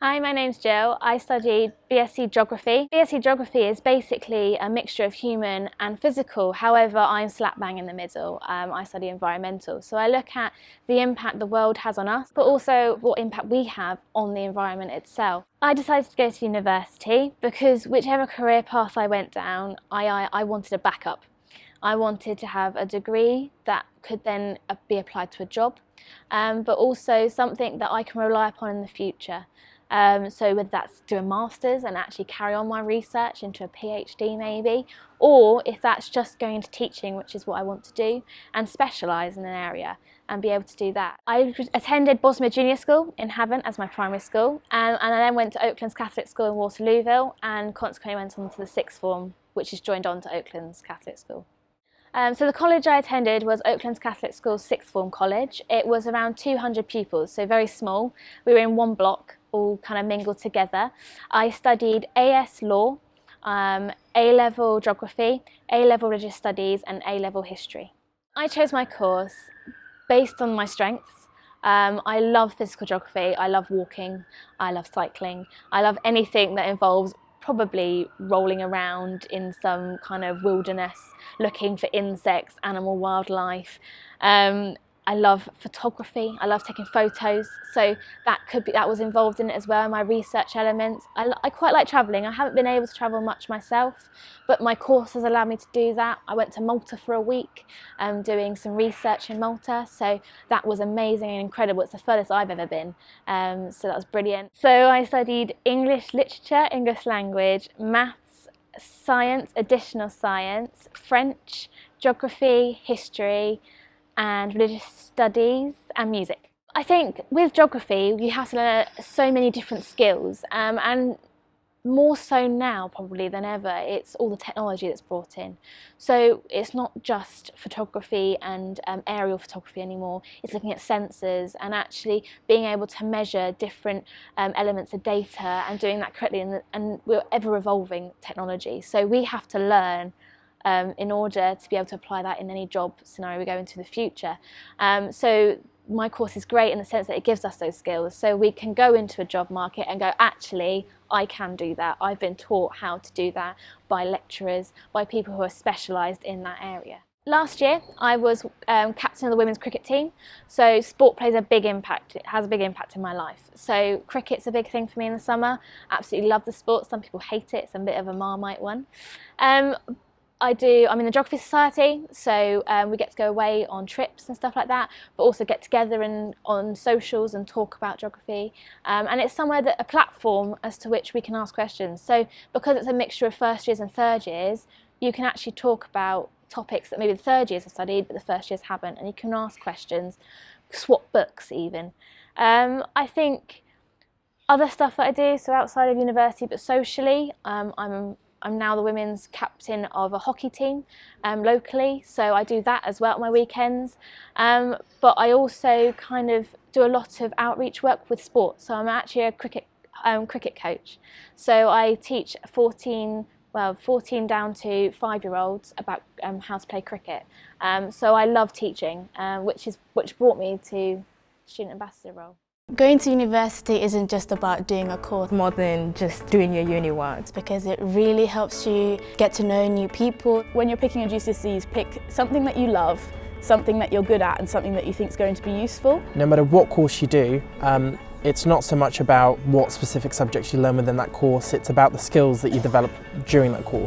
Hi, my name's Jill. I studied BSc Geography. BSc Geography is basically a mixture of human and physical, however I'm slap bang in the middle. I study environmental, so I look at the impact the world has on us, but also what impact we have on the environment itself. I decided to go to university because whichever career path I went down, I wanted a backup. I wanted to have a degree that could then be applied to a job, but also something that I can rely upon in the future. So whether that's do a master's and actually carry on my research into a PhD maybe, or if that's just going into teaching, which is what I want to do, and specialise in an area and be able to do that. I attended Bosmer Junior School in Havant as my primary school, and I then went to Oaklands Catholic School in Waterlooville, and consequently went on to the sixth form, which is joined on to Oaklands Catholic School. So the college I attended was Oaklands Catholic School's sixth form college. It was around 200 pupils, so very small. We were in one block, all kind of mingled together. I studied AS Law, A-level Geography, A-level Religious Studies and A-level History. I chose my course based on my strengths. I love physical geography, I love walking, I love cycling, I love anything that involves probably rolling around in some kind of wilderness, looking for insects, animal, wildlife. I love photography, I love taking photos, so that was involved in it as well, my research elements. I quite like travelling. I haven't been able to travel much myself, but my course has allowed me to do that. I went to Malta for a week doing some research in Malta, so that was amazing and incredible. It's the furthest I've ever been, so that was brilliant. So I studied English literature, English language, maths, science, additional science, French, geography, history, and religious studies and music. I think with geography you have to learn so many different skills, and more so now probably than ever, it's all the technology that's brought in. So it's not just photography and aerial photography anymore, it's looking at sensors and actually being able to measure different elements of data and doing that correctly, and we're ever evolving technology, so we have to learn in order to be able to apply that in any job scenario we go into the future. So my course is great in the sense that it gives us those skills, so we can go into a job market and go, actually, I can do that. I've been taught how to do that by lecturers, by people who are specialised in that area. Last year I was captain of the women's cricket team, so sport plays a big impact, it has a big impact in my life. So cricket's a big thing for me in the summer, absolutely love the sport. Some people hate it, it's a bit of a Marmite one. I'm in the Geography Society, so we get to go away on trips and stuff like that, but also get together on socials and talk about geography. And it's a platform as to which we can ask questions. So because it's a mixture of first years and third years, you can actually talk about topics that maybe the third years have studied, but the first years haven't, and you can ask questions, swap books even. I think other stuff that I do, so outside of university, but socially, I'm now the women's captain of a hockey team locally, so I do that as well at my weekends. But I also kind of do a lot of outreach work with sport, so I'm actually a cricket coach. So I teach 14 down to 5-year-olds about how to play cricket. So I love teaching, which brought me to student ambassador role. Going to university isn't just about doing a course, more than just doing your uni work. because it really helps you get to know new people. When you're picking your GCSEs, pick something that you love, something that you're good at and something that you think is going to be useful. No matter what course you do, it's not so much about what specific subjects you learn within that course, it's about the skills that you develop during that course.